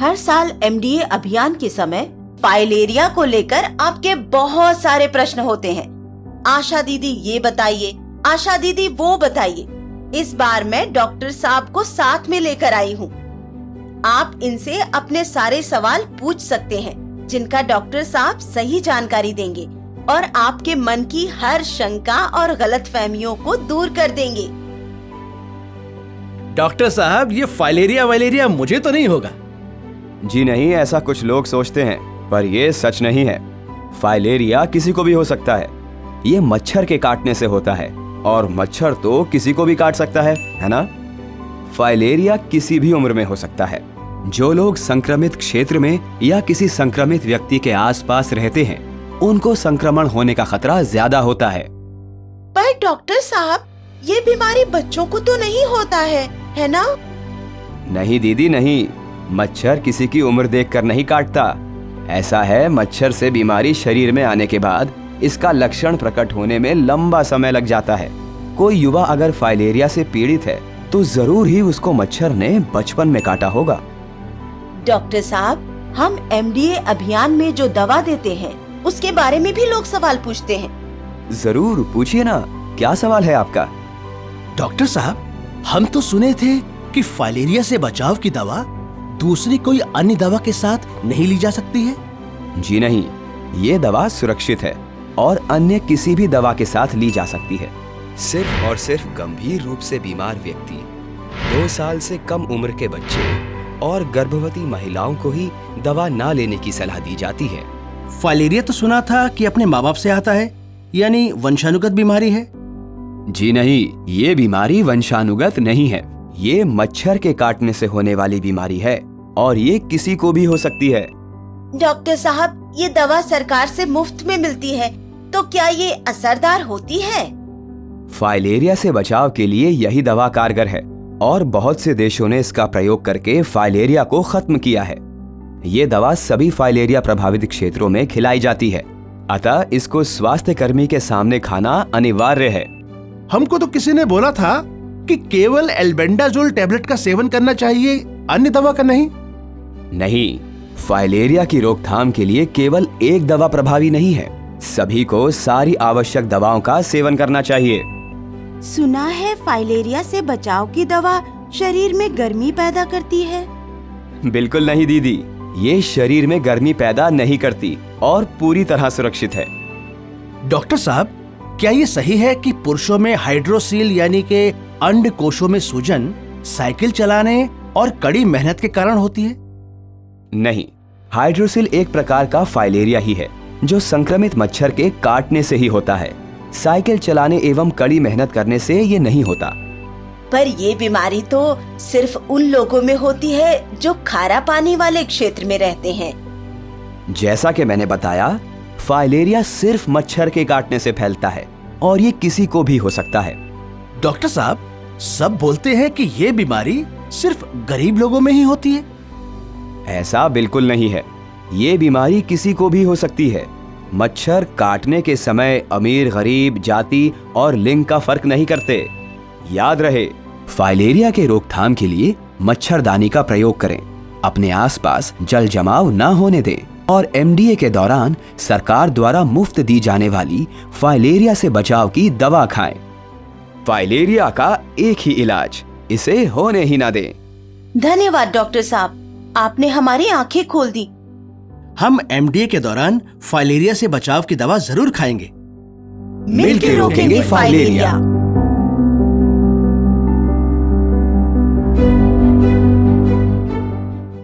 हर साल एमडीए अभियान के समय फाइलेरिया को लेकर आपके बहुत सारे प्रश्न होते हैं। आशा दीदी ये बताइए, आशा दीदी वो बताइए। इस बार मैं डॉक्टर साहब को साथ में लेकर आई हूँ। आप इनसे अपने सारे सवाल पूछ सकते हैं, जिनका डॉक्टर साहब सही जानकारी देंगे और आपके मन की हर शंका और गलतफहमियों को दूर कर देंगे। डॉक्टर साहब, ये फाइलेरिया वाइलेरिया मुझे तो नहीं होगा? जी नहीं, ऐसा कुछ लोग सोचते हैं, पर ये सच नहीं है। फाइलेरिया किसी को भी हो सकता है। ये मच्छर के काटने से होता है और मच्छर तो किसी को भी काट सकता है ना? फाइलेरिया किसी भी उम्र में हो सकता है। जो लोग संक्रमित क्षेत्र में या किसी संक्रमित व्यक्ति के आसपास रहते हैं, उनको संक्रमण होने का खतरा ज्यादा होता है। पर डॉक्टर साहब, ये बीमारी बच्चों को तो नहीं होता है ना? नहीं दीदी नहीं, मच्छर किसी की उम्र देखकर नहीं काटता। ऐसा है, मच्छर से बीमारी शरीर में आने के बाद इसका लक्षण प्रकट होने में लंबा समय लग जाता है। कोई युवा अगर फाइलेरिया से पीड़ित है तो जरूर ही उसको मच्छर ने बचपन में काटा होगा। डॉक्टर साहब, हम एमडीए अभियान में जो दवा देते हैं उसके बारे में भी लोग सवाल पूछते हैं। जरूर पूछिए ना, क्या सवाल है आपका? डॉक्टर साहब, हम तो सुने थे कि फाइलेरिया से बचाव की दवा दूसरी कोई अन्य दवा के साथ नहीं ली जा सकती है। जी नहीं, ये दवा सुरक्षित है और अन्य किसी भी दवा के साथ ली जा सकती है। सिर्फ और सिर्फ गंभीर रूप से बीमार व्यक्ति, 2 साल से कम उम्र के बच्चे और गर्भवती महिलाओं को ही दवा ना लेने की सलाह दी जाती है। फाइलेरिया तो सुना था कि अपने माँ बाप से आता है, यानी वंशानुगत बीमारी है। जी नहीं, ये बीमारी वंशानुगत नहीं है। ये मच्छर के काटने से होने वाली बीमारी है और ये किसी को भी हो सकती है। डॉक्टर साहब, ये दवा सरकार से मुफ्त में मिलती है, तो क्या ये असरदार होती है? फाइलेरिया से बचाव के लिए यही दवा कारगर है और बहुत से देशों ने इसका प्रयोग करके फाइलेरिया को खत्म किया है। ये दवा सभी फाइलेरिया प्रभावित क्षेत्रों में खिलाई जाती है, अतः इसको स्वास्थ्य कर्मी के सामने खाना अनिवार्य है। हमको तो किसी ने बोला था कि केवल एल्बेंडाजोल टैबलेट का सेवन करना चाहिए, अन्य दवा का नहीं। नहीं, फाइलेरिया की रोकथाम के लिए केवल एक दवा प्रभावी नहीं है। सभी को सारी आवश्यक दवाओं का सेवन करना चाहिए। सुना है फाइलेरिया से बचाव की दवा शरीर में गर्मी पैदा करती है। बिल्कुल नहीं दीदी, ये शरीर में गर्मी पैदा नहीं करती और पूरी तरह सुरक्षित है। डॉक्टर साहब, क्या ये सही है कि पुरुषों में हाइड्रोसील यानी के अंड कोशों में सूजन साइकिल चलाने और कड़ी मेहनत के कारण होती है? नहीं, हाइड्रोसिल एक प्रकार का फाइलेरिया ही है जो संक्रमित मच्छर के काटने से ही होता है। साइकिल चलाने एवं कड़ी मेहनत करने से ये नहीं होता। पर ये बीमारी तो सिर्फ उन लोगों में होती है जो खारा पानी वाले क्षेत्र में रहते हैं। जैसा कि मैंने बताया, फाइलेरिया सिर्फ मच्छर के काटने से फैलता है और ये किसी को भी हो सकता है। डॉक्टर साहब, सब बोलते हैं कि ये बीमारी सिर्फ गरीब लोगों में ही होती है। ऐसा बिल्कुल नहीं है। ये बीमारी किसी को भी हो सकती है। मच्छर काटने के समय अमीर गरीब जाति और लिंग का फर्क नहीं करते। याद रहे, फाइलेरिया के रोकथाम के लिए मच्छरदानी का प्रयोग करें, अपने आसपास जल जमाव न होने दें और एमडीए के दौरान सरकार द्वारा मुफ्त दी जाने वाली फाइलेरिया से बचाव की दवा खाएं। फाइलेरिया का एक ही इलाज, इसे होने ही ना दें। धन्यवाद डॉक्टर साहब, आपने हमारी आंखें खोल दी। हम एमडीए के दौरान फाइलेरिया से बचाव की दवा जरूर खाएंगे। मिलकर रोकेंगे फाइलेरिया।